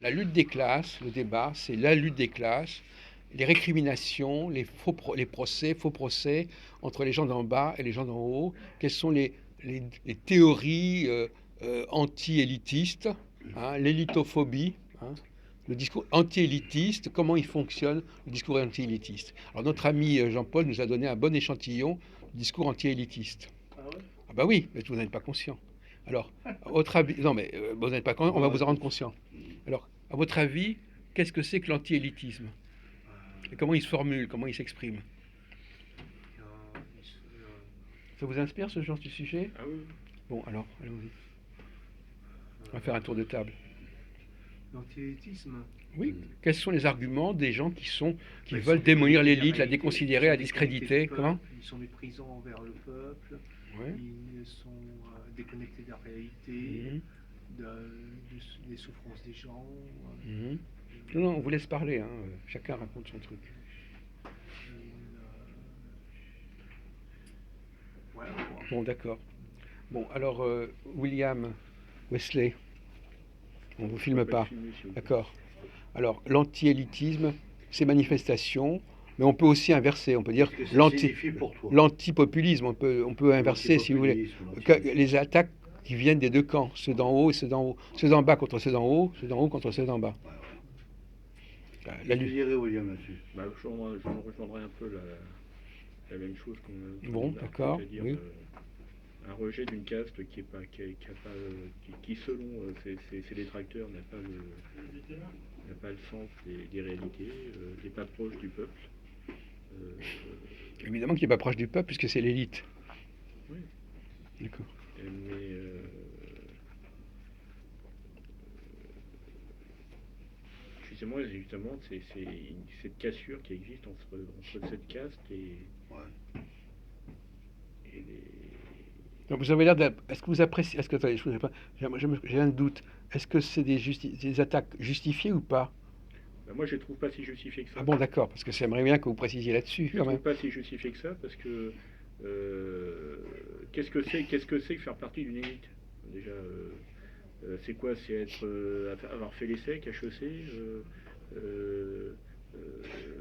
La lutte des classes, le débat, c'est la lutte des classes, les récriminations, les procès, faux procès entre les gens d'en bas et les gens d'en haut. Quelles sont les théories anti-élitistes, hein, l'élitophobie, hein, le discours anti-élitiste, comment il fonctionne, le discours anti-élitiste. Alors notre ami Jean-Paul nous a donné un bon échantillon du discours anti-élitiste. Ah ouais? Ah bah oui, mais vous n'êtes pas conscient. Alors, à votre avis, non mais vous n'êtes pas conscient, on va vous en rendre conscient. Alors, à votre avis, qu'est-ce que c'est que l'anti-élitisme? Et comment il se formule, comment il s'exprime? Ça vous inspire ce genre de sujet? Ah oui. Bon, alors, allons-y. On va faire un tour de table. L'antiélitisme. Oui, quels sont les arguments des gens qui Ils veulent sont démolir déconnectés de l'élite, la réalité, déconsidérer, ils la sont déconnectés du discréditer? peuple, Comment? ils sont méprisants envers le peuple, Ouais. ils sont déconnectés de la réalité, Mhm. des souffrances des gens. Mhm. Non, non, on vous laisse parler, hein. Chacun raconte son truc. Voilà. Bon, d'accord. Bon, alors, William Wesley, on vous filme pas. D'accord. Alors, l'anti-élitisme, c'est manifestation, mais on peut aussi inverser. On peut dire Qu'est-ce que ça signifie pour toi? l'antipopulisme. On peut inverser, si vous voulez. Les attaques qui viennent des deux camps, ceux d'en haut et ceux d'en haut. Ceux d'en bas contre ceux d'en haut, ceux d'en haut contre ceux d'en bas. Ouais, ouais. La Tu lutte. dirais, William, là-dessus? Bah, je rejoindrai un peu la même chose qu'on Bon, d'accord, c'est-à-dire oui. un rejet d'une caste qui est pas, qui, a pas, qui, selon ses détracteurs n'a pas le sens des réalités, n'est pas proche du peuple. Évidemment qu'il n'est pas proche du peuple puisque c'est l'élite. Oui. D'accord. Mais justement, c'est cette cassure qui existe entre cette caste Ouais. et les... Donc vous avez l'air de... Est-ce que vous appréciez... Est-ce que... Attendez, je ne sais pas. J'ai un doute. Est-ce que c'est des attaques justifiées ou pas? Ben moi, je ne trouve pas si justifié que ça. Ah bon, d'accord, parce que j'aimerais bien que vous précisiez là-dessus, Je ne quand trouve même. pas si justifié que ça, parce que qu'est-ce que c'est que faire partie d'une élite? Déjà, c'est quoi? C'est avoir fait l'essai, HEC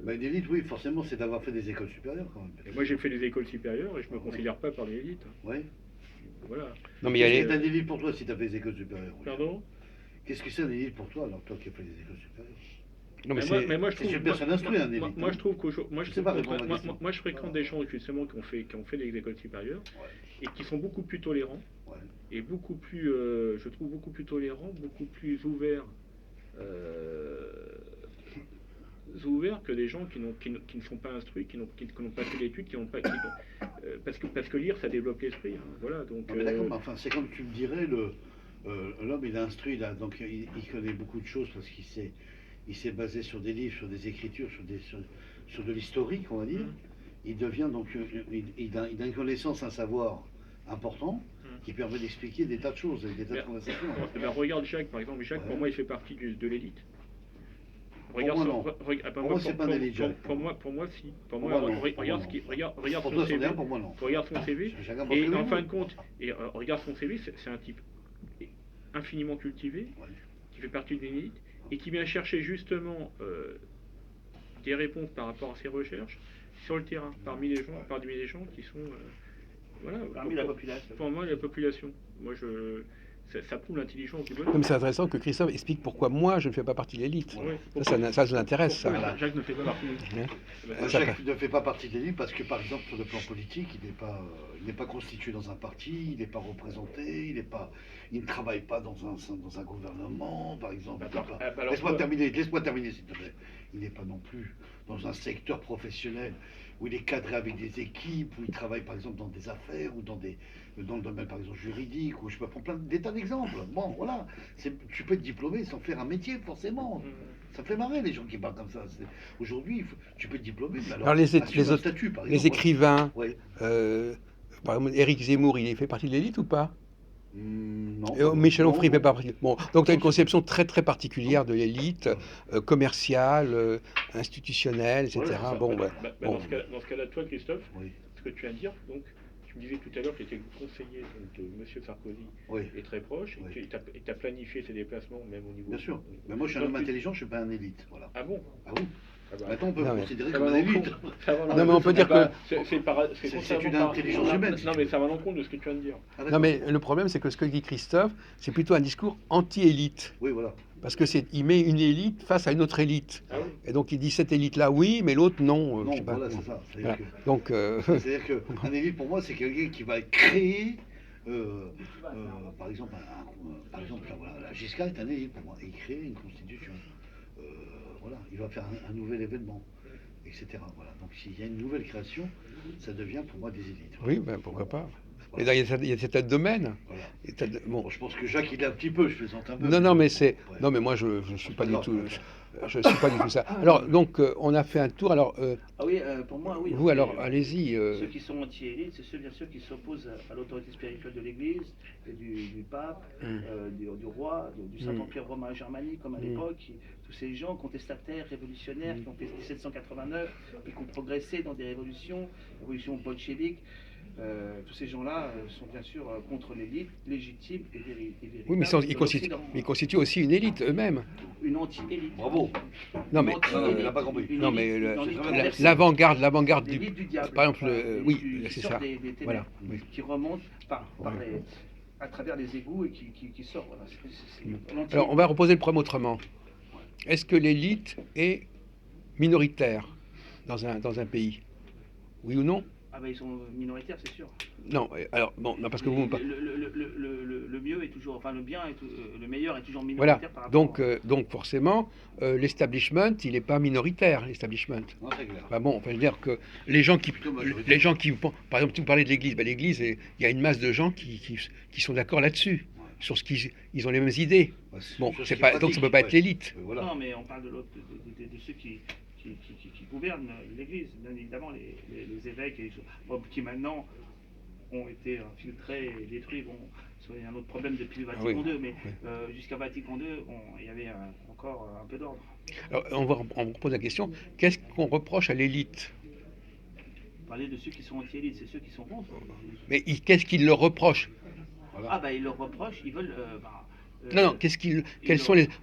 Bah, une élite, oui, forcément, c'est d'avoir fait des écoles supérieures, quand même. Et moi, j'ai fait des écoles supérieures et je me considère pas parmi l'élite. Oui. Voilà. Non, mais il y a Qu'est-ce les... que c'est une élite pour toi si tu as fait des écoles supérieures? Pardon? Qu'est-ce que c'est une élite pour toi, alors toi qui as fait des écoles supérieures? Non, mais Mais moi, je C'est trouve, une personne instruite, un élite. moi, je trouve qu'aujourd'hui, Je sais pas répondre à la question. moi, je fréquente des gens justement qui ont fait des écoles supérieures Ouais. et qui sont beaucoup plus tolérants Ouais. et beaucoup plus, je trouve beaucoup plus tolérants, beaucoup plus euh, ouverts que des gens qui ne sont pas instruits, qui n'ont pas fait l'étude, qui n'ont pas, parce que lire, ça développe l'esprit. Hein, voilà, donc. Non, mais d'accord, mais enfin, c'est comme tu me dirais, l'homme il est instruit, là, donc il connaît beaucoup de choses parce il s'est basé sur des livres, sur des écritures, sur de l'historique, on va dire. Il devient donc, il a une connaissance, un savoir important qui permet d'expliquer des tas de choses, des tas de conversations. Ben, regarde Jacques, par exemple. Jacques, Ouais. pour moi, il fait partie de l'élite. Pour moi, non. Pour moi, c'est pas un élite, Jacques. Pour moi, si. Pour Pour moi, moi, non. regarde Pour son toi, c'en est CV. un, pour moi, non. Regarde son CV. Chacun pense Et que en oui. fin de compte, regarde son CV, c'est un type infiniment cultivé, Ouais. qui fait partie d'une élite, et qui vient chercher justement des réponses par rapport à ses recherches sur le terrain, parmi les gens qui sont... voilà, Parmi la population. Pour moi, la population. Moi, ça prouve l'intelligence du bonhomme. Comme c'est intéressant que Christophe explique pourquoi moi je ne fais pas partie de l'élite. Ouais. Ça nous intéresse, ça. Pourquoi Jacques ne fait pas partie. Hein? Jacques ne fait pas partie de l'élite parce que, par exemple, sur le plan politique, il n'est pas constitué dans un parti, il n'est pas représenté, il ne travaille pas dans un gouvernement, par exemple. Laisse-moi terminer, s'il te plaît. Il n'est pas non plus dans un secteur professionnel où il est cadré avec des équipes, où il travaille, par exemple, dans des affaires ou dans le domaine, par exemple, juridique, où je peux prendre des tas d'exemples. Bon, voilà. Tu peux être diplômé sans faire un métier, forcément. Ça fait marrer les gens qui parlent comme ça. Aujourd'hui, tu peux être diplômé, mais alors les autres, statut, par exemple, les écrivains, ouais. par exemple, Éric Zemmour, il fait partie de l'élite ou pas? Non. Michel Onfray fait Non. pas partie. Bon, donc tu as une conception très très particulière de l'élite, commerciale, institutionnelle, etc. Voilà, bon, Dans ce cas-là, toi, Christophe, Oui. ce que tu viens de dire, donc, tu disais tout à l'heure que tu étais le conseiller de M. Sarkozy Oui. et très proche, Oui. et tu as planifié ses déplacements, même au niveau... Bien sûr. Mais moi, je suis un homme intelligent, je ne suis pas un élite. Voilà. Ah bon? Ah oui. Ah bah, Maintenant, on peut me considérer ça comme va un à l'encontre. élite. Ça va à Non, mais on l'encontre. peut dire Ah bah, que... C'est une intelligence humaine. Non, mais ça va à l'encontre de ce que tu viens de dire. Ah, Non, d'accord. mais le problème, c'est que ce que dit Christophe, c'est plutôt un discours anti-élite. Oui, voilà. Parce que il met une élite face à une autre élite. Ah oui. Et donc il dit cette élite-là, oui, mais l'autre, non. Non, je sais pas. voilà, c'est ça. Voilà. Donc, C'est-à-dire qu'un élite, pour moi, c'est quelqu'un qui va créer, par exemple, la Giscard est un élite pour moi. Il crée une constitution. Voilà, il va faire un nouvel événement, etc. Voilà. Donc s'il y a une nouvelle création, ça devient pour moi des élites. oui, ben, pourquoi pas. Et Voilà. là, il y a cet tas de domaines. Voilà. Bon. Bon, je pense que Jacques, il est un petit peu, je plaisante un peu. Non, non, mais c'est. Ouais. Non, mais moi, je suis pas du Alors, tout. Je suis pas du tout ça. Alors, donc, on a fait un tour. Alors, Ah oui, pour moi, oui. vous, alors, allez-y. Ceux qui sont anti-élites, c'est ceux, bien sûr, qui s'opposent à l'autorité spirituelle de l'Église, et du pape, du roi, du Saint-Empire romain germanique, comme à l'époque. Tous ces gens contestataires, révolutionnaires, qui ont fait 1789, et qui ont progressé dans des révolutions bolcheviques. Tous ces gens-là sont bien sûr contre l'élite, légitime et véritable. Oui, mais ils constituent aussi une élite eux-mêmes. Une anti-élite. Bravo. Non, mais. il n'a pas compris. Non, mais l'avant-garde l'avant-garde du diable. Par exemple, oui, qui c'est sort ça. des ténèbres, Voilà. Oui. qui remonte à travers les égouts et qui sort. Voilà. Alors, on va reposer le problème autrement. Est-ce que l'élite est minoritaire dans un pays? Oui ou non? Ah ben ils sont minoritaires, c'est sûr. Non, alors, bon, non, parce que vous... Le mieux est toujours, enfin le bien, le meilleur est toujours Voilà, minoritaire par rapport donc forcément, l'establishment, il n'est pas minoritaire, l'establishment. Non, c'est clair. Enfin bon, enfin, je veux dire que les gens qui, par exemple, tu parlais de l'Église, l'Église, il y a une masse de gens qui sont d'accord là-dessus, sur ce qu'ils ont les mêmes idées. Bon, c'est pas, donc ça peut pas être l'élite. Voilà. Non, mais on parle de l'autre, de ceux qui gouvernent l'Église, bien évidemment les évêques qui maintenant ont été infiltrés et détruits. Bon, il y a un autre problème depuis le Vatican II, mais jusqu'à Vatican II, il y avait encore un peu d'ordre. Alors, on vous pose la question, qu'est-ce qu'on reproche à l'élite? Parler de ceux qui sont anti-élites, c'est ceux qui sont contre. Mais qu'est-ce qu'ils leur reprochent? Voilà. Ah bah ils leur reprochent, ils veulent... Non,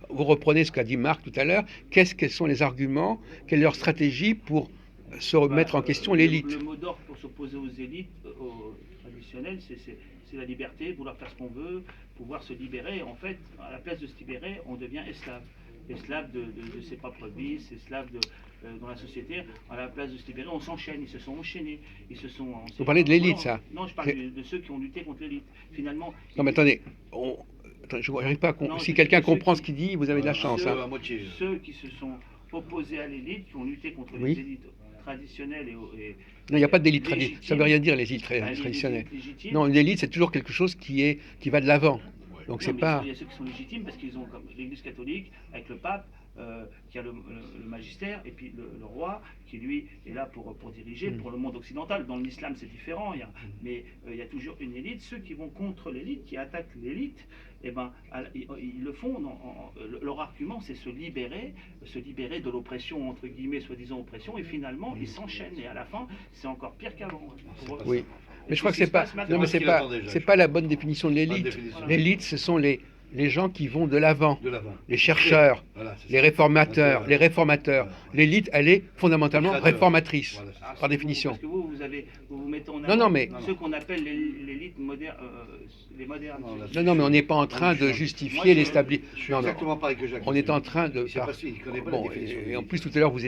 vous reprenez ce qu'a dit Marc tout à l'heure, quels sont les arguments, quelle est leur stratégie pour se remettre en question l'élite? Le mot d'ordre pour s'opposer aux élites traditionnelles, c'est la liberté, vouloir faire ce qu'on veut, pouvoir se libérer. En fait, à la place de se libérer, on devient esclave. Esclave de ses propres vices, esclave dans la société. À la place de se libérer, on s'enchaîne, ils se sont enchaînés. Vous parlez de l'élite, ça? Non, je parle de ceux qui ont lutté contre l'élite. Finalement... Non, mais attendez, je n'arrive pas à si quelqu'un comprend ce qu'il dit, vous avez de la chance. Hein. Ceux qui se sont opposés à l'élite, qui ont lutté contre les élites traditionnelles et non, il n'y a pas d'élite traditionnelle. Ça ne veut rien dire, les élites traditionnelles. Non, une élite, c'est toujours quelque chose qui va de l'avant. Donc c'est pas... Il y a ceux qui sont légitimes parce qu'ils ont, comme l'Église catholique, avec le pape, qui a le magistère, et puis le roi, qui lui est là pour diriger pour le monde occidental. Dans l'islam, c'est différent, mais il y a toujours une élite. Ceux qui vont contre l'élite, qui attaquent l'élite, eh ben, ils le font. Leur argument, c'est se libérer de l'oppression, entre guillemets, soi-disant oppression, et finalement, ils s'enchaînent. Et à la fin, c'est encore pire qu'avant. Oui. Mais je crois que c'est pas la bonne définition de l'élite. L'élite, ce sont les gens qui vont de l'avant, les chercheurs, les réformateurs. L'élite, elle est fondamentalement réformatrice, par définition. Parce que vous vous mettez en avant ceux qu'on appelle l'élite moderne, les modernes. Non, mais on n'est pas en train de justifier l'établissement. Je suis exactement pareil que Jacques. On est en train de... Bon, et en plus, tout à l'heure, vous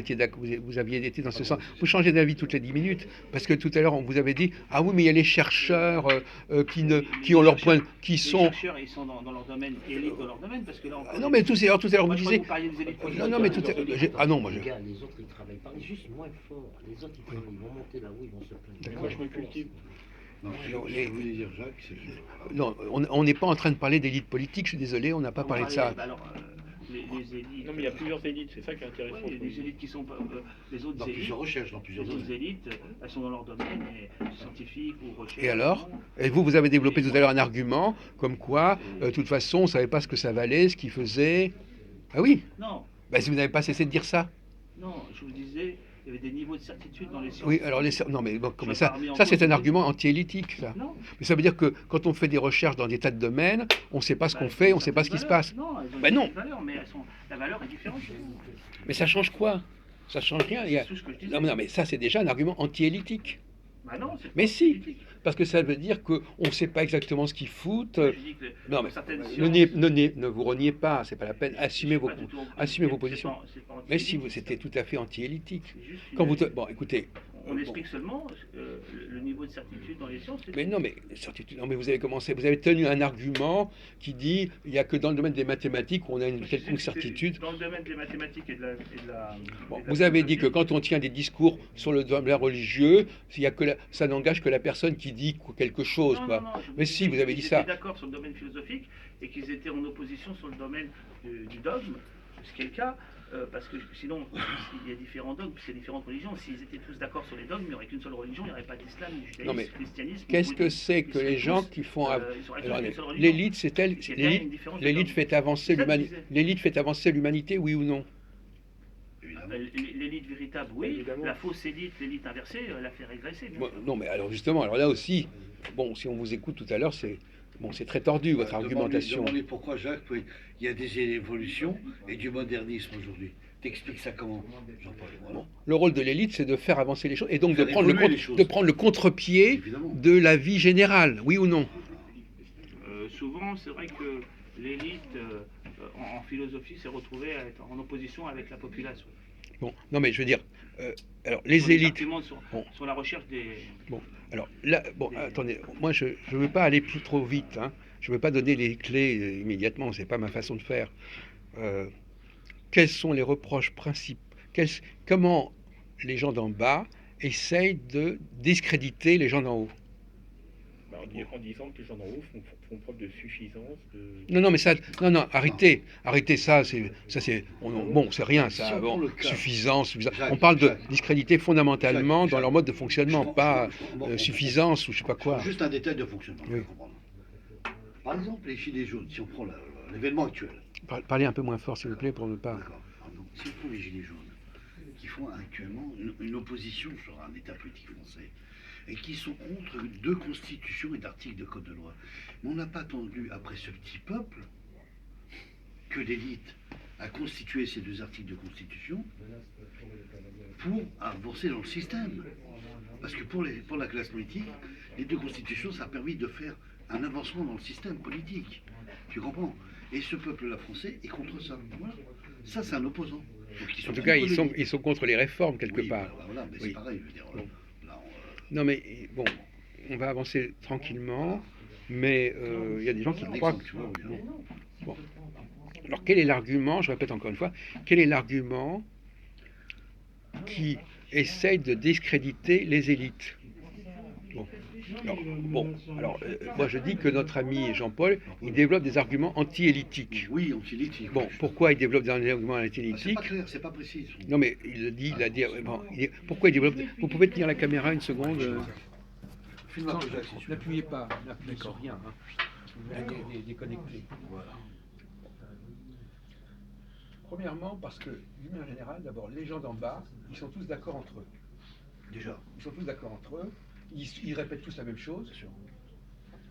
aviez été dans ce sens. Vous changez d'avis toutes les 10 minutes, parce que tout à l'heure, on vous avait dit, ah oui, mais il y a les chercheurs qui ont leur point... Les chercheurs, ils sont dans leur domaine, élite dans leur domaine, parce que là... Non, mais tout à l'heure, vous disiez... Non, mais tout à l'heure... Ah non, moi je... Les autres, ils travaillent pas, juste moins fort. Les autres, ils vont monter là-haut, ils vont se plaindre. Moi, je me cultive. Non, je voulais dire, Jacques, c'est... Non, on n'est pas en train de parler d'élite politique, je suis désolé, on n'a pas parlé de ça. Alors, les élites... Non, mais il y a plusieurs élites, c'est ça qui est intéressant. Oui, les élites qui sont... les autres Dans élites... plusieurs recherches, dans plusieurs Les autres élites, elles sont dans leur domaine, scientifique ou recherche. Et alors? Et vous avez développé tout à l'heure un argument, comme quoi, de toute façon, on ne savait pas ce que ça valait, ce qu'il faisait... Ah oui? Non. Ben, si vous n'avez pas cessé de dire ça. Non, je vous disais il y avait des niveaux de certitude dans les sciences. Oui, alors non, mais bon, Je ça, parle bien en ça c'est un cause. argument anti-élitique, ça. Non, Mais ça veut dire que quand on fait des recherches dans des tas de domaines, on ne sait pas ce bah, qu'on elles ont fait, une on ne sait pas ce qui certaine se valeur. passe. Non, elles ont Ben une non, certaine valeur, mais la valeur est différente. mais ça change quoi? Ça change rien. C'est tout ce que je disais. Non, mais ça c'est déjà un argument anti-élitique. Bah non, c'est pas Mais si, politique. parce que ça veut dire qu'on ne sait pas exactement ce qu'ils foutent. Je dis que Non, dans mais certaines ne, sciences, ne vous reniez pas, c'est pas la peine. Assumez vos, pas du tout- assumez vos c'est positions. c'est pas Mais si, anti-élitique, c'était tout à fait anti-élitique. c'est juste Quand une- bon, écoutez. On bon. explique seulement le niveau de certitude dans les sciences. c'est Mais tout. non, mais certitude. Non, mais vous avez commencé, vous avez tenu un argument qui dit il n'y a que dans le domaine des mathématiques où on a une Je disais quelconque que c'est certitude. dans le domaine des mathématiques et de la Bon, et de la vous avez dit que philosophie, quand on tient des discours sur le domaine religieux, ça n'engage que la personne qui dit quelque chose, non, quoi. non, non, je Mais dis si, vous avez dit qu'ils ça. étaient d'accord sur le domaine philosophique et qu'ils étaient en opposition sur le domaine du dogme, ce qui est le cas, parce que sinon, il y a différents dogmes, c'est différentes religions. S'ils étaient tous d'accord sur les dogmes, il n'y aurait qu'une seule religion, il n'y aurait pas d'islam, ni Non, mais judaïsme, christianisme. qu'est-ce que bouddhisme. c'est Ils que seraient les gens tous, qui font. ils auraient tous Alors, une seule religion. l'élite, c'est elle. Il y a bien une différence de L'élite dogme. fait avancer C'est ça que je l'humanité. disais. L'élite fait avancer l'humanité, oui ou non? Évidemment. L'élite véritable, oui. Évidemment. La fausse élite, l'élite inversée, la fait régresser. bien Bon, sûr. non, mais alors justement, alors là aussi, bon, si on vous écoute tout à l'heure, c'est très tordu votre argumentation. Demande-lui pourquoi, Jacques, il y a des évolutions et du modernisme aujourd'hui. T'expliques ça comment, Jean-Paul? Voilà. Le rôle de l'élite, c'est de faire avancer les choses et donc de Faire prendre, évoluer les choses. de prendre le contre-pied Évidemment. de la vie générale, oui ou non? Souvent, c'est vrai que l'élite en philosophie s'est retrouvée à être en opposition avec la population. Bon, non mais je veux dire, alors les Sur des élites. arguments Bon. sur la recherche des. Bon, alors là, bon, attendez, moi je ne veux pas aller plus trop vite, hein. Je ne veux pas donner les clés immédiatement, c'est pas ma façon de faire. Quels sont les reproches principaux? Comment les gens d'en bas essayent de discréditer les gens d'en haut? Bah, en disant que les gens d'en haut font preuve de suffisance. Non, non, mais ça, non, arrêtez, ça, bon, c'est rien, Si ça, on bon, prend le cas- suffisance. Jacques, On parle de Jacques. discréditer fondamentalement Jacques, dans leur mode de fonctionnement, Je pas prends- bon, suffisance ou je sais pas quoi. Juste un détail de fonctionnement, Oui. pour comprendre. Par exemple, les gilets jaunes, si on prend l'événement actuel. Parlez un peu moins fort, s'il vous plaît, pour ne pas. D'accord. Donc, si on prend les gilets jaunes, qui font actuellement une opposition sur un État politique français, et qui sont contre 2 constitutions et d'articles de code de loi. Mais on n'a pas attendu, après ce petit peuple, que l'élite a constitué ces 2 articles de constitution pour avancer dans le système. Parce que pour la classe politique, les 2 constitutions, ça a permis de faire un avancement dans le système politique. Tu comprends? Et ce peuple-là français est contre ça. Voilà. Ça, c'est un opposant. Donc, En tout cas, contre l'élite. ils sont contre les réformes quelque Oui, part. voilà, mais Oui. c'est pareil, je veux dire. Bon. Là, Non, mais bon, on va avancer tranquillement, mais il y a des gens qui un croient exemple, que. tu vois, oui, hein. Bon. Alors, quel est l'argument, je répète encore une fois, quel est l'argument qui essaye de discréditer les élites? Alors, moi je dis que notre ami Jean-Paul, il développe des arguments anti-élitiques. Oui, anti-élite. Bon, pourquoi il développe des arguments C'est pas anti-élitiques? clair, c'est pas précis. Non, mais il a dit. Bon, pourquoi il développe. Vous pouvez tenir la caméra une seconde? Filme un peu, Jacques, si tu veux. N'appuyez pas, n'appuyez sur rien. Hein. Déconnectez. Voilà. Premièrement, parce que, d'une manière générale, d'abord, les gens d'en bas, ils sont tous d'accord entre eux. Déjà. Ils sont tous d'accord entre eux, ils répètent tous la même chose,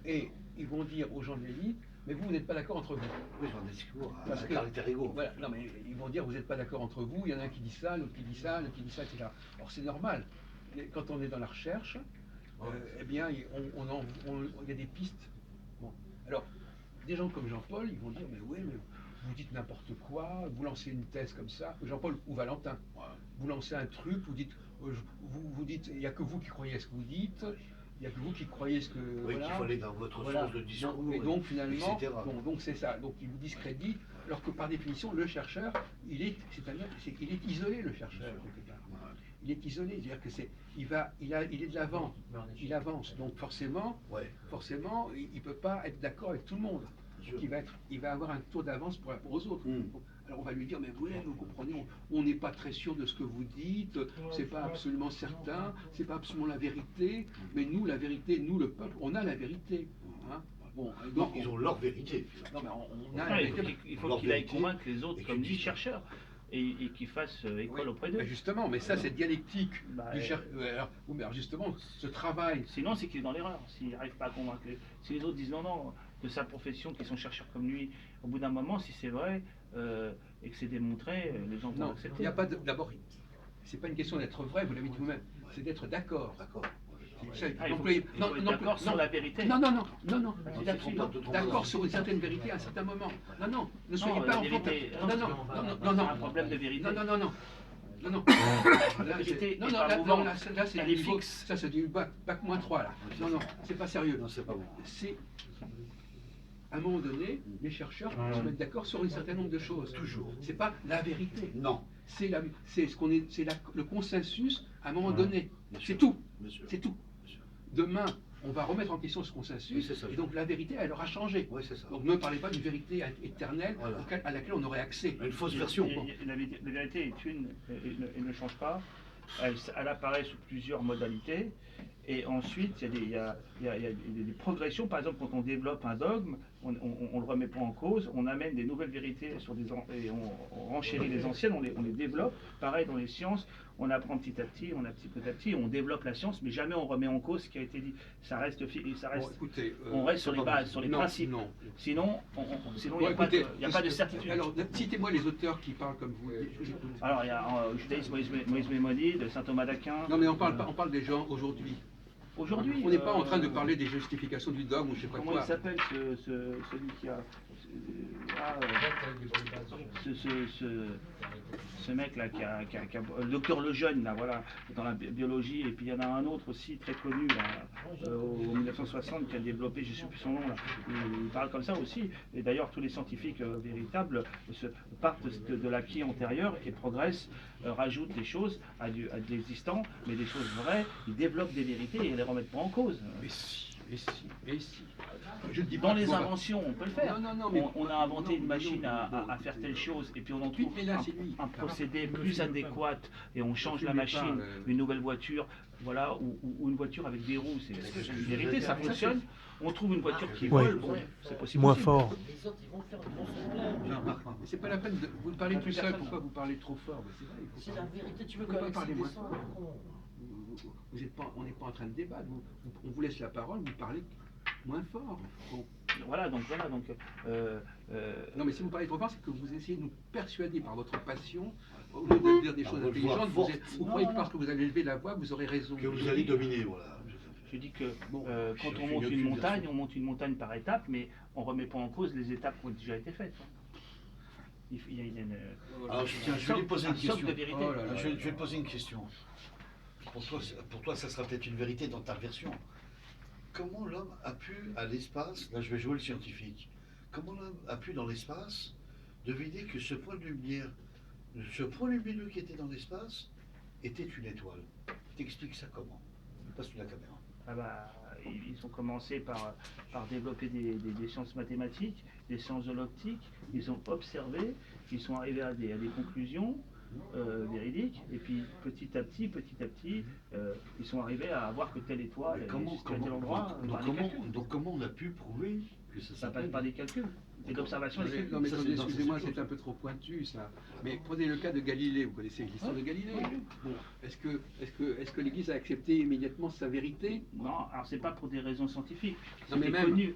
et ils vont dire aux gens de l'élite, mais vous n'êtes pas d'accord entre vous. Oui, ils ont un discours à Parce que- caractère égaux. Voilà, non mais ils vont dire vous n'êtes pas d'accord entre vous, il y en a un qui dit ça, l'autre qui dit ça, l'autre qui dit ça, etc. Or c'est normal. Quand on est dans la recherche, eh bien il y a des pistes. Bon. Alors, des gens comme Jean-Paul, ils vont dire mais oui, mais vous dites n'importe quoi, vous lancez une thèse comme ça, Jean-Paul ou Valentin, vous lancez un truc, vous dites, vous dites, il n'y a que vous qui croyez à ce que vous dites, il n'y a que vous qui croyez ce que... Oui, qu'il faut aller dans votre Voilà. sens de discours, Et donc finalement, etc. donc c'est ça. Donc il vous discrédite, alors que par définition, le chercheur, il est isolé, le chercheur, quelque part. Il est isolé, c'est-à-dire que il est de l'avant, il avance. Donc forcément, il peut pas être d'accord avec tout le monde. Donc, il va avoir un taux d'avance par rapport aux autres. Alors on va lui dire, mais oui, vous comprenez, on n'est pas très sûr de ce que vous dites, c'est pas absolument certain, c'est pas absolument la vérité, mais nous, la vérité, nous, le peuple, on a la vérité. Hein. Bon, et donc, Ils ont leur vérité. non, mais on a Non, la il vérité. faut qu'il aille convaincre les autres, comme dit chercheur. et qui fasse école Oui. auprès d'eux. Ben justement, mais ça, cette dialectique, Bah, alors justement, ce travail. Sinon, c'est qu'il est dans l'erreur. S'il n'arrive pas à convaincre, si les autres disent non, de sa profession, qui sont chercheurs comme lui, au bout d'un moment, si c'est vrai et que c'est démontré, les gens vont Non, il accepter. n'y a pas d'abord, c'est pas une question d'être vrai, vous l'avez dit vous-même, c'est d'être d'accord. D'accord. Il faut être d'accord sur la vérité. Non, d'accord sur une certaine vérité à un certain moment. Non, ne soyez pas enfantin. Non, c'est un problème de vérité. Non. La vérité Non, est là, pas non, mouvante. là, c'est Elle du est niveau, fixe. ça c'est du bac -3 là. Non, c'est pas sérieux. Non, c'est pas bon. C'est à un moment donné, les chercheurs se mettent d'accord sur un certain nombre de choses. Toujours. C'est pas la vérité. Non. C'est le consensus à un moment donné. Bien sûr. C'est tout. Bien sûr. C'est tout. Bien sûr. Demain, on va remettre en question ce Oui, consensus, c'est ça. et donc la vérité, elle aura changé. Oui, c'est ça. Donc ne parlez pas d'une vérité éternelle Voilà. à laquelle on aurait accès. Une fausse version. La vérité est une et ne change pas. Elle apparaît sous plusieurs modalités. Et ensuite, il y a des progressions. Par exemple, quand on développe un dogme, on ne le remet pas en cause, on amène des nouvelles vérités et on renchérit les anciennes, on les développe. Pareil dans les sciences, on apprend petit à petit, on développe la science, mais jamais on remet en cause ce qui a été dit. Ça reste, Bon, écoutez, on reste sur les bases, sur les principes. Non. Sinon, il n'y a, pas de certitude. Alors, citez-moi les auteurs qui parlent comme vous. J'écoute. Alors, il y a judaïsme, Moïse Maïmonide, saint Thomas d'Aquin. Non, mais on parle des gens aujourd'hui. Aujourd'hui, On n'est pas en train de parler des justifications du dogme ou je sais pas comment quoi. il s'appelle celui qui a ce mec là qui a le docteur Lejeune là, voilà, dans la biologie, et puis il y en a un autre aussi très connu là, au 1960 qui a développé, je ne sais plus son nom là, il parle comme ça aussi, et d'ailleurs tous les scientifiques véritables partent de l'acquis antérieur et progressent, rajoutent des choses à de l'existant, mais des choses vraies, ils développent des vérités et ils ne les remettent pas en cause. Mais si. Je ne dis Dans pas les qu'on va- inventions, on peut le faire. Non, mais- On a inventé non, une machine non, à faire telle chose, et puis on en trouve mais là, c'est lui. un procédé plus adéquat, et on change la filmez machine, pas, une nouvelle voiture, voilà, ou une voiture avec des roues, c'est une vérité, ça fonctionne. On trouve une voiture qui Ouais. vole, bon, c'est possible. Moins aussi. fort. Les autres, ils vont faire une grosse blague. Mais c'est pas la peine de vous parler tout seul. Pourquoi vous parlez trop fort? Mais c'est vrai, il faut C'est parler. la vérité, tu veux Vous pouvez qu'Alexis pas parler moins descende, fort. con. On n'est pas en train de débattre. On vous laisse la parole, vous parlez moins fort. Bon. Voilà, donc. Non, mais si vous parlez trop fort, c'est que vous essayez de nous persuader par votre passion, au lieu de dire des choses votre voix intelligentes, forte. vous croyez que parce que vous allez lever la voix, vous aurez raison. Que vous allez dominer, voilà. Je dis que Bon, quand je on suis monte une une montagne, version. on monte une montagne par étapes, mais on ne remet pas en cause les étapes qui ont déjà été faites. Il y a une Alors, je vais lui poser une un socle question. de vérité. Oh là là. Je vais te poser une question. Pour toi, ça sera peut-être une vérité dans ta version. Comment l'homme a pu, à l'espace, là je vais jouer le scientifique, comment l'homme a pu dans l'espace deviner que ce point lumineux qui était dans l'espace était une étoile? T'expliques ça comment? Passe-lui la caméra. Ah bah, ils ont commencé par développer des sciences mathématiques, des sciences de l'optique, ils ont observé, ils sont arrivés à des conclusions véridiques, et puis petit à petit, ils sont arrivés à voir que telle étoile Mais est située à tel endroit par des calculs. donc comment on a pu prouver que ça Ça passe s'appelle par des calculs, et d'observation et de calculs. Non, mais Ça, attendez, c'est dans excusez-moi, cette c'est un peu trop pointu ça. Mais prenez le cas de Galilée, vous connaissez l'histoire de Galilée? Bon, est-ce que l'Église a accepté immédiatement sa vérité? Non, alors c'est pas pour des raisons scientifiques. Non, mais C'était même, connu.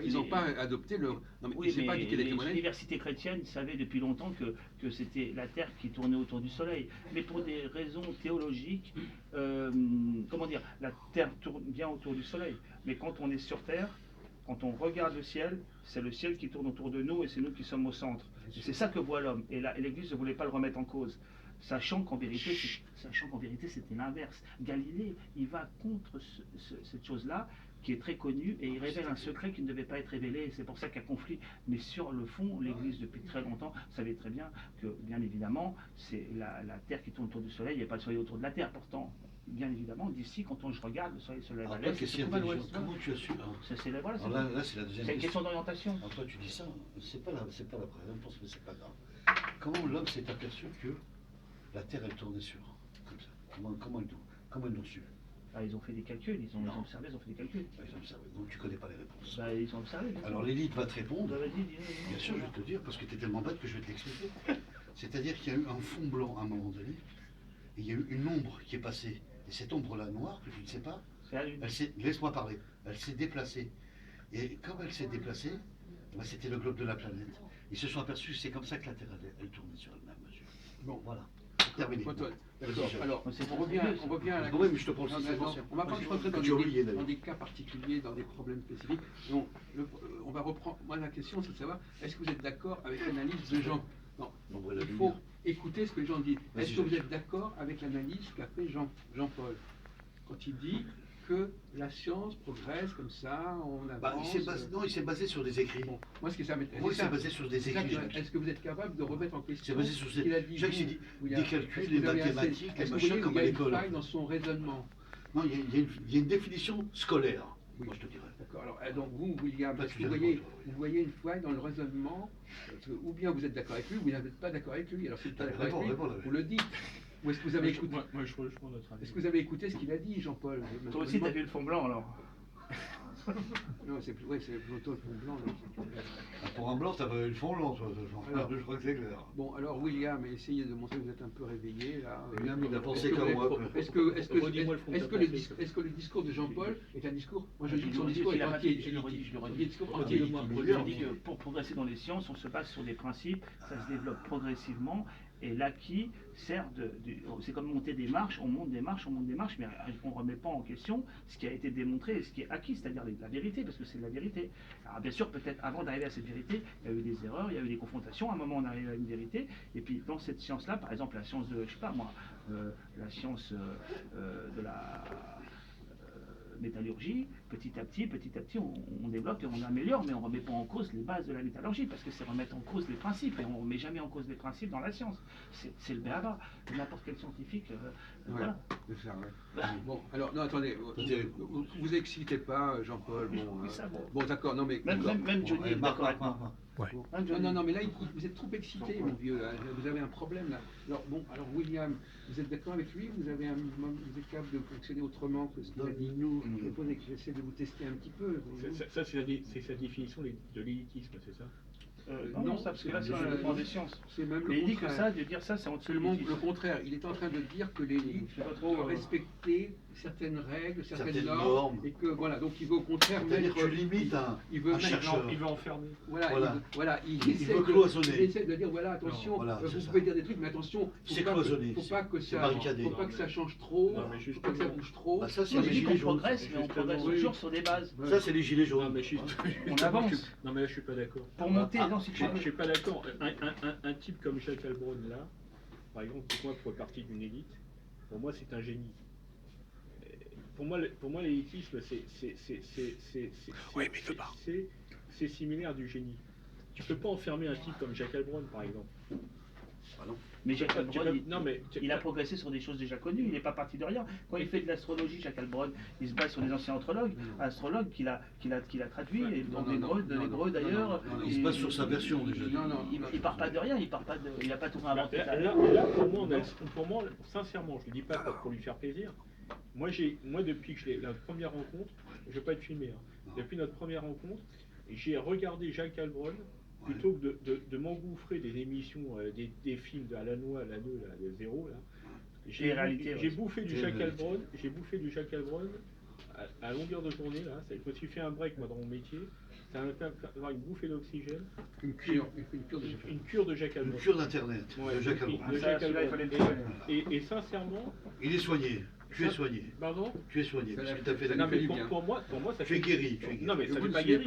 Ils n'ont pas adopté le. Non, mais Oui, c'est pas dit qu'elle était les monnaie. universités chrétiennes savaient depuis longtemps que c'était la Terre qui tournait autour du Soleil. Mais pour des raisons théologiques, comment dire, la Terre tourne bien autour du Soleil. Mais quand on est sur Terre, quand on regarde le ciel, c'est le ciel qui tourne autour de nous et c'est nous qui sommes au centre. Et c'est ça que voit l'homme. Et l'Église ne voulait pas le remettre en cause. Sachant qu'en vérité, c'était l'inverse. Galilée, il va contre cette chose-là, qui est très connue, et il révèle un secret qui ne devait pas être révélé, et c'est pour ça qu'il y a conflit. Mais sur le fond, l'Église, depuis très longtemps, savait très bien que, bien évidemment, c'est la Terre qui tourne autour du Soleil, il n'y a pas de Soleil autour de la Terre. Pourtant, bien évidemment, d'ici, quand je regarde, le Soleil se lève à Alors, l'est, toi, c'est qu'est-ce qu'il y a tout à de l'ouest. Comment tu as su Ça, c'est voilà, Alors là, c'est la deuxième c'est une question question. d'orientation. Alors toi, tu dis ça, c'est pas la réponse, mais c'est pas grave. Comment l'homme s'est aperçu que la Terre, elle tournait sur comme ça? Comment ils l'ont su? Ah, ils ont fait des calculs, ils ont observé, ils ont fait des calculs. Ils ont observé. Donc tu connais pas les réponses. Bah, ils ont observé. bien sûr. Alors l'élite va te répondre. Bah, vas-y, dis-le. Bien sûr, je vais te dire, parce que tu es tellement bête que je vais te l'expliquer. C'est-à-dire qu'il y a eu un fond blanc à un moment donné, et il y a eu une ombre qui est passée. Et cette ombre-là noire, que je ne sais pas, laisse-moi parler, elle s'est déplacée. Et quand elle s'est déplacée, c'était le globe de la planète. Ils se sont aperçus que c'est comme ça que la Terre elle tournait sur elle-même, monsieur. Bon, voilà. Terminé. D'accord. Alors, on revient à la oui, mais je te prends question. le système. On va pas rentrer dans des cas particuliers, dans des problèmes spécifiques. Donc, on va reprendre. Moi, la question, c'est de savoir est-ce que vous êtes d'accord avec l'analyse de Jean? Non, il faut écouter ce que les gens disent. Est-ce que vous êtes d'accord avec l'analyse qu'a fait Jean-Paul quand il dit que la science progresse comme ça, on avance. Il s'est basé sur des écrits. Bon, moi, ce que ça m'intéresse. Moi, il s'est basé sur des écrits. Est-ce que vous êtes capable de remettre en question C'est basé sur ce qu'il a dit? Jacques s'est dit des calculs, des mathématiques, les machins machins comme à l'école. Il y a une faille dans son raisonnement. Non, il y a une définition scolaire. Oui. Moi, je te dirais. D'accord. Alors, donc vous, William, vous voyez une faille dans le raisonnement, ou bien vous êtes d'accord avec lui, ou bien vous n'êtes pas d'accord avec lui. Alors, si vous n'êtes pas d'accord avec lui, vous le dites. Ou est-ce que vous avez écouté? Moi, je rejoins notre avis. Est-ce que vous avez écouté ce qu'il a dit, Jean-Paul? Toi aussi, tu as vu le fond blanc alors? Non, c'est plutôt le fond blanc. Pour un blanc, ça va le fond blanc, je crois que c'est clair. Bon, alors William, essayez de montrer que vous êtes un peu réveillé là. William, il a pensé comme moi. Est-ce que le discours de Jean-Paul est un discours? Moi, je dis que son discours est anti-élitiste. Je dis que pour progresser dans les sciences, on se base sur des principes, ça se développe progressivement. Et l'acquis sert c'est comme monter des marches, on monte des marches, mais on ne remet pas en question ce qui a été démontré et ce qui est acquis, c'est-à-dire la vérité, parce que c'est de la vérité. Alors bien sûr, peut-être avant d'arriver à cette vérité, il y a eu des erreurs, il y a eu des confrontations, à un moment on arrive à une vérité, et puis dans cette science-là, par exemple la science de, je sais pas moi, la science de la métallurgie, petit à petit, on développe et on améliore, mais on ne remet pas en cause les bases de la métallurgie, parce que c'est remettre en cause les principes, et on ne remet jamais en cause les principes dans la science. C'est le béaba. N'importe quel scientifique, voilà. C'est ça, ouais. Bon, alors, non, attendez, vous excitez pas, Jean-Paul. Bon, d'accord, non, mais... Même Johnny est d'accord avec moi. Ouais. Non, mais là, vous êtes trop excité, mon vieux, là. Vous avez un problème, là. Alors, William, vous êtes d'accord avec lui? Vous avez un minimum, vous êtes capable de fonctionner autrement que ce qu'il a dit? J'essaie de vous tester un petit peu. Ça, c'est sa définition de l'élitisme, c'est ça? Non, ça, parce que là, c'est le point des sciences. C'est même mais il dit que ça, de dire ça, c'est anti-élitisme. Le contraire, il est en train de dire que l'élite doit respecter certaines règles, certaines normes, et que voilà, donc il veut au contraire mettre. Tu limites un chercheur. Il veut enfermer. Il essaie de dire voilà, attention, vous pouvez dire des trucs, mais attention, faut pas que ça change trop, faut pas que ça bouge trop. Ça, c'est les gilets jaunes. Mais on progresse toujours sur des bases. Ça, c'est les gilets jaunes. On avance. Non, mais là, je suis pas d'accord. Pour monter, je suis pas d'accord. Un type comme Jacques Heilbronn, là, par exemple, pour moi, pour partie d'une élite, pour moi, c'est un génie. Pour moi, l'élitisme, c'est similaire du génie. Tu peux pas enfermer un type comme Jacques Heilbronn, par exemple. Ah non. Mais Jacques Heilbronn, il a progressé sur des choses déjà connues, il n'est pas parti de rien. Quand il fait de l'astrologie, Jacques Heilbronn, il se base sur des anciens astrologues qu'il a traduits, et dans l'hébreu d'ailleurs. Il se base sur sa version déjà. Il part pas de rien, il n'a pas tout inventé. Là, pour moi, sincèrement, je ne le dis pas pour lui faire plaisir. Moi, depuis que la première rencontre, je ne vais pas être filmé, depuis notre première rencontre, j'ai regardé Jacques Heilbronn plutôt que de m'engouffrer des émissions, des films de Alan Lanneux, de Zéro, là. J'ai bouffé du Jacques Heilbronn à longueur de journée, là. Je me suis fait un break, moi, dans mon métier. Ça m'a fait avoir une bouffée d'oxygène. Une cure de Jacques Heilbronn. Une cure d'internet de Jacques Heilbronn. Et sincèrement... Il est soigné. Tu es soigné. Pardon? Tu es soigné. Parce que tu as fait non, mais pour moi, ça fait guéri. Non, mais ça fait pas guéri.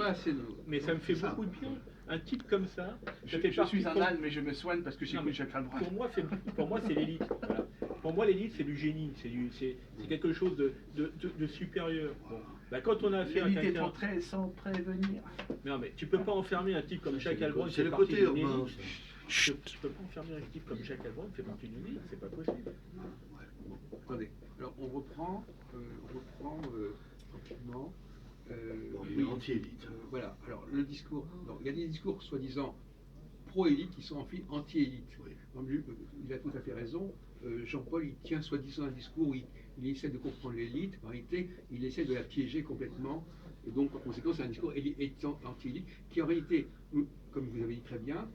Mais ça me fait beaucoup de bien. Un type comme ça. Je suis un âne, mais je me soigne parce que j'écoute Jacques Heilbronn. Pour moi, c'est l'élite. Voilà. Pour moi, l'élite, c'est du génie. C'est quelque chose de supérieur. Bon. Bah, quand on a affaire à quelqu'un... sans prévenir. Non, mais tu peux pas enfermer un type comme Jacques Heilbronn. C'est le côté urbain. Tu peux pas enfermer un type comme Jacques Heilbronn, fait partie d'une élite, c'est pas possible. Attendez, alors on reprend tranquillement. Anti-élite. Voilà, alors le discours, il y a des discours soi-disant pro-élite qui sont en fait anti-élite. Oui. Il a tout à fait raison. Jean-Paul, il tient soi-disant un discours où il essaie de comprendre l'élite. En réalité, il essaie de la piéger complètement. Et donc, en conséquence, c'est un discours anti-élite qui, en réalité, comme vous avez dit très bien,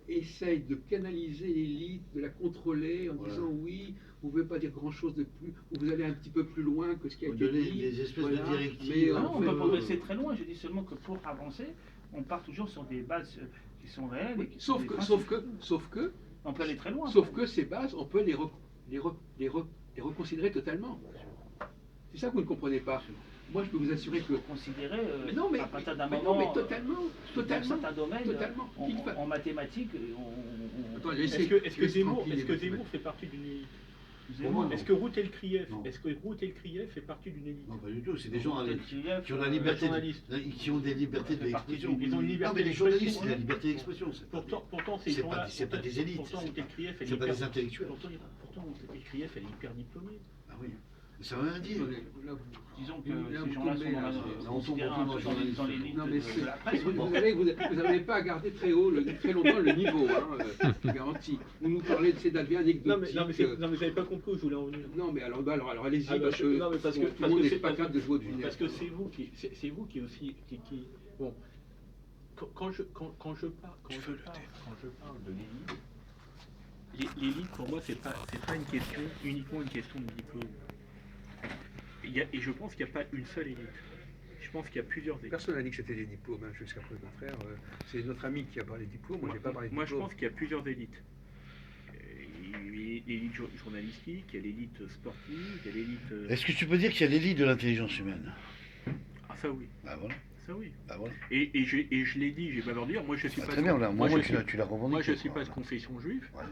essaye de canaliser l'élite, de la contrôler en disant oui, vous ne pouvez pas dire grand-chose de plus, ou vous allez un petit peu plus loin que ce qui a été dit. Des espèces de directives. Mais Non, on ne peut pas progresser très loin. Je dis seulement que pour avancer, on part toujours sur des bases qui sont réelles. Et qui sont des principes. On peut aller très loin. Sauf que ces bases, on peut les reconsidérer totalement. C'est ça que vous ne comprenez pas. Moi, je peux vous assurer que... Considérer, à partir d'un mais moment, non, mais totalement. dans certains domaines, Totalement. en mathématiques, Attends, Est-ce que Zemmour fait partie d'une élite? Zemmour, Est-ce que Ruth El-Krief Non. fait partie d'une élite? Non, pas du tout. C'est des gens qui ont la les liberté, journalistes. qui ont des libertés d'expression. Ils ont une liberté Non, mais les d'expression, journalistes, c'est la hein. liberté d'expression. Pourtant, ces c'est gens-là... pas- c'est pas des élites, Pourtant, Ruth El-Krief, elle est c'est pas hyper... des intellectuels. Pourtant, Ruth El-Krief, elle est hyper diplômée. Ah oui. Mais ça veut rien dire. disons que Là, ces vous gens-là tombez, là, sont on tombe considérés beaucoup un dans peu le journalisme. dans l'élite Non, mais de la presse. vous n'avez pas à garder très haut, très longtemps le niveau, je garantis. Vous nous parlez de ces d'avis anecdotiques. Non, mais vous n'avez pas compris où je voulais en venir. Non, mais alors allez-y, Ah, bah, parce que non, mais parce que tout le monde n'est c'est- pas capable de jouer au devinette. Parce que c'est vous qui aussi bon, quand je parle de l'élite, l'élite pour moi c'est pas uniquement une question de diplôme. Et je pense qu'il n'y a pas une seule élite. Je pense qu'il y a plusieurs élites. Personne n'a dit que c'était des diplômes, jusqu'à preuve du contraire. C'est notre ami qui a parlé de diplômes, moi j'ai pas parlé de Moi je diplômes. pense qu'il y a plusieurs élites. L'élite journalistique, il y a l'élite sportive, il y a l'élite... Est-ce que tu peux dire qu'il y a l'élite de l'intelligence humaine? Ah ça oui, Bah voilà. ça oui. Bah voilà. Et je l'ai dit, j'ai pas peur de dire, moi je suis Bah, pas... très bien, là, moi, moi, je suis- tu l'as revendiqué. Moi je suis quoi, pas de voilà. confession juive. Ouais.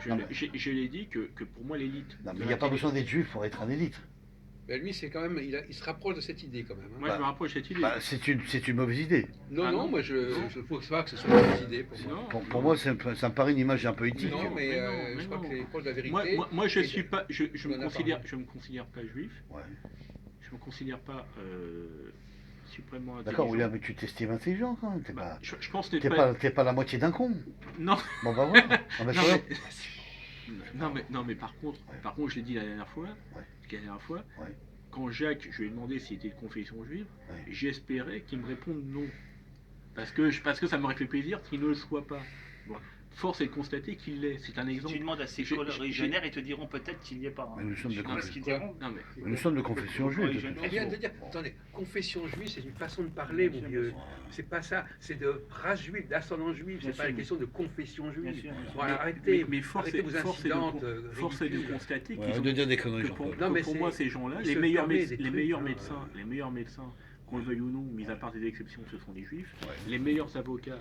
Je, Non, mais- je l'ai dit que pour moi l'élite... Non, mais il n'y a pas besoin d'être juif pour être un élite. Ben, lui, c'est quand même, il se rapproche de cette idée quand même. Moi je me rapproche de cette idée. Bah, c'est une mauvaise idée. Non, Ah, non, non. moi je ne pense pas que ce soit une mauvaise idée pour moi. Non. Pour moi, ça me paraît une image un peu éthique. Non, mais mais je crois non. que c'est proche de la vérité. Moi je Et suis pas... Je on en a parlé. me considère pas juif. Ouais. Je me considère pas suprêmement intelligent. D'accord, William, mais tu t'estimes intelligent quand même. T'es Bah, pas, je pense que t'es pas la moitié d'un con. Non. Bon bah voilà. Ah, bah, Non, ça va. non mais par contre, je l'ai dit la dernière fois, Ouais. quand Jacques, je lui ai demandé s'il était de confession juive, Ouais. j'espérais qu'il me réponde non. Parce que ça m'aurait fait plaisir qu'il ne le soit pas. Bon. Force est de constater qu'il l'est. C'est un Si exemple. tu demandes à ces J'ai- originaires, ils te diront peut-être qu'il n'y est pas. Mais nous sommes de Je sais pas ce qu'ils confession. diront. Non mais Nous sommes de confession juive. de toute On vient de façon. dire, attendez, confession juive, c'est une façon de parler, mon vieux. C'est pas ça, c'est de race juive, d'ascendance juive, Bien c'est pas sûr. une question de confession Bien juive. sûr, bien sûr. Voilà, arrêtez, mais force arrêtez est- vos force est de incidentes force est de ridicules. constater Ouais, qu'ils ont de dire des conneries, que Jean-Paul. Non, mais pour c'est- moi ces gens-là, ils les se meilleurs permettent des les trucs, meilleurs hein. médecins, qu'on le veuille ou non, mis à part des exceptions, ce sont les juifs. Ouais. Les meilleurs avocats,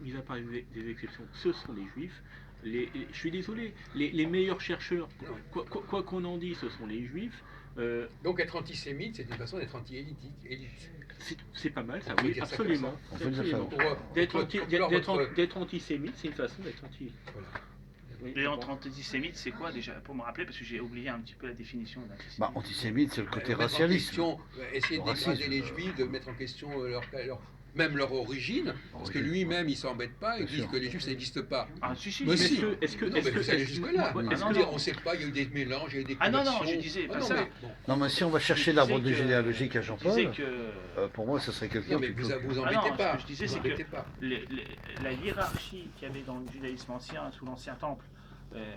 mis à part des exceptions, ce sont les juifs. Je suis désolé, les meilleurs chercheurs, quoi qu'on en dise, ce sont les juifs. Donc être antisémite, c'est une façon d'être anti-élite. C'est pas mal, ça, On peut oui, dire ça absolument. comme On peut dire ça. Absolument. D'être antisémite, c'est une façon d'être anti. Voilà. Oui, Et bon. entre antisémite, c'est quoi déjà? Pour me rappeler, parce que j'ai oublié un petit peu la définition d'antisémite. Bah, antisémite, c'est le côté Mettre en racialisme. question, essayer de Le dégrader racisme. les juifs, de mettre en question même leur origine, parce que Origine. lui-même il s'embête pas, il Bien dit sûr. que les juifs ça n'existe pas. Ah, si, Mais est-ce si. que- est-ce que- Non, est-ce mais que- vous allez est-ce- jusque-là. moi- Est-ce non, que non. on ne sait pas, il y a eu des mélanges, il y a eu des Ah non, connexions. non, je disais pas ça. Bon. Non, mais si on va chercher Je l'arbre disais que- généalogique à Je Jean-Paul, disais que pour moi, ce serait quelqu'un Non, mais plutôt. vous Ah embêtez non, pas. ce que je disais, vous c'est que embêtez pas. la hiérarchie qu'il y avait dans le judaïsme ancien, sous l'ancien temple,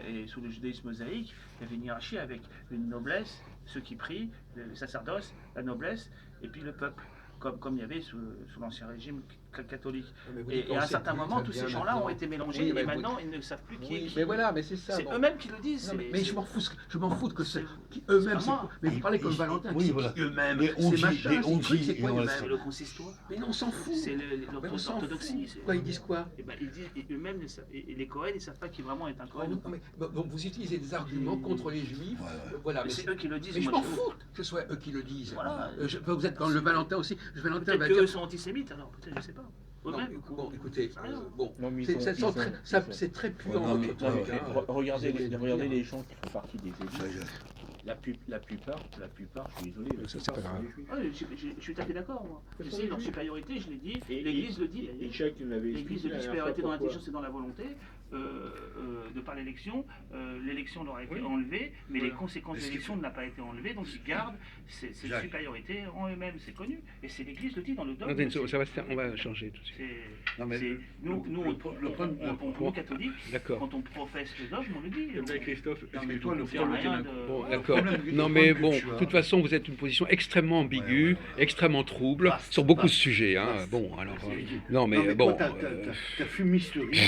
et sous le judaïsme mosaïque, il y avait une hiérarchie avec une noblesse, ceux qui prient, le sacerdoce, la noblesse, et puis le peuple, comme il y avait sous l'ancien régime catholique. Mais vous dites Et qu'on à un sait certain plus moment, très tous bien ces gens-là maintenant. ont été mélangés, Oui, et mais maintenant, ils ne savent plus qui est Oui, qui. mais voilà, mais c'est ça. C'est bon. eux-mêmes qui le disent. Non, c'est- mais c'est- je m'en fous que c'est c'est eux-mêmes. pas moi. Mais vous parlez comme Ils- Valentin. oui, qui- voilà. qui eux-mêmes. Les on dit- C'est machin, les c'est on truc, dit, c'est quoi et on eux-mêmes? C'est le consistoire. Mais non, on s'en fout. C'est Mais on s'en l'orthodoxie. fout. Quoi, ils disent quoi? Et ben, ils disent, et eux-mêmes, et les Cohen, ils ne savent pas qui vraiment est un Cohen. Non, mais, bon, vous utilisez des arguments contre les juifs. Ouais, ouais. Voilà, Mais mais c'est eux qui le disent. mais je moi, m'en fous que ce soit eux qui le disent. Voilà. Vous êtes dans le Valentin aussi. Le Valentin Peut-être va qu'eux dire. sont antisémites alors, peut-être, je sais pas. Non, Eux-mêmes. bon, écoutez, bon, Non, mais c'est c'est très puant. Ouais, non, mais- votre non, truc, mais- hein. Regardez Vous allez regardez dire. les gens qui font partie des élites. Ouais, La plupart, je suis désolé, Ça, c'est pas grave. Ouais, je suis tout à fait d'accord, moi. Je sais, leur supériorité, je l'ai dit, Et- l'Église le dit. Et Jacques nous l'avait L'Église expliqué le dit, la dernière supériorité fois dans pourquoi. l'intelligence et dans la volonté, de par l'élection, l'élection leur a été enlevée, mais les conséquences de l'élection ne l'ont pas été enlevées, donc ils gardent cette supériorité en eux-mêmes, c'est connu. Et c'est l'Église le dit dans le dogme. On va changer tout de suite. Nous, catholiques, quand on professe le dogme, on le dit. Christophe, Bon, d'accord. Non, mais bon, de toute façon, vous êtes une position extrêmement ambiguë, extrêmement trouble, sur beaucoup de sujets. Hein. Bon, alors. Non, mais bon. T'as fumisterie.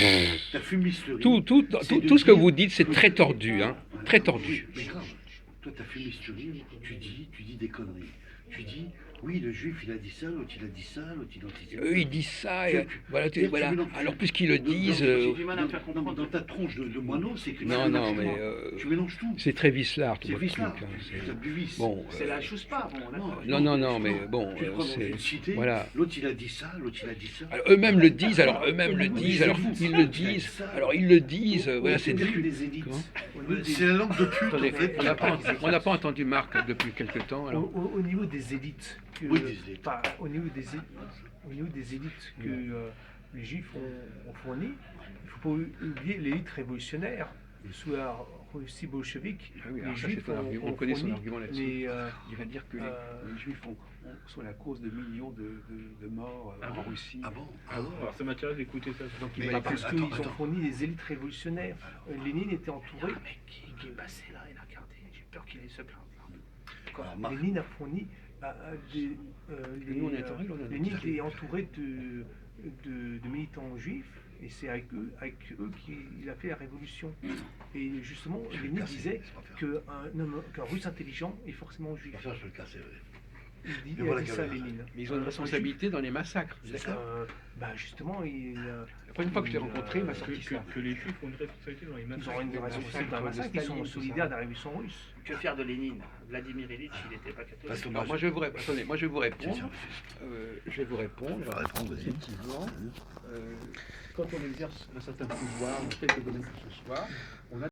Tout ce que vous dites, c'est très tordu. Hein. Très tordu. Mais grave. Toi, t'as fumisterie, tu dis des conneries. Tu dis, oui, le juif, il a dit ça, l'autre, il a dit ça, l'autre, il a dit ça. Eux, ils disent ça, et voilà. Alors, puisqu'ils le disent... J'ai du mal à me faire comprendre. Dans ta tronche de moineau, c'est que non, mais... tu mélanges tout. C'est très vicelard, tout C'est votre truc. vicelard. Bon, c'est la chose pas. Non, mais bon, c'est... Voilà. L'autre, il a dit ça, l'autre, il a dit ça. Alors, eux-mêmes le disent, ils le disent, voilà, c'est... des élites. C'est la langue de pute, Attendez, en fait. on n'a pas entendu Marc depuis quelque temps. Alors. Au niveau des élites, au niveau des élites que les Juifs ont fournies, il ne faut pas oublier l'élite révolutionnaire. Sous la Russie bolchevique, les Juifs on connaît son argument là-dessus. Il va dire que les Juifs sont la cause de millions de morts en Russie. Ah bon. Alors ça m'intéresse d'écouter ça. Donc, parce qu'ils ont fourni des élites révolutionnaires. Lénine était entouré. Un mec qui est passé là, il a regardé. J'ai peur qu'il ait se plaindre. Lénine a fourni Lénine est entouré de militants juifs. Et c'est avec eux qu'il a fait la révolution. Et justement, Lénine disait qu'un Russe intelligent est forcément juif. Ça, je peux le casser. Il a dit ça, Lénine. Mais ils ont une responsabilité dans les massacres. Justement, la première fois que je l'ai rencontré, il m'a sorti ça. Que les Juifs ont une responsabilité dans les massacres. Ils ont une responsabilité dans les massacres, ils sont solidaires de la révolution russe. Que faire de Lénine? Vladimir Ilitch, il n'était pas catholique. Alors, moi, je vais vous répondre. Effectivement, quand on exerce un certain pouvoir dans quelque domaine que ce soit, on a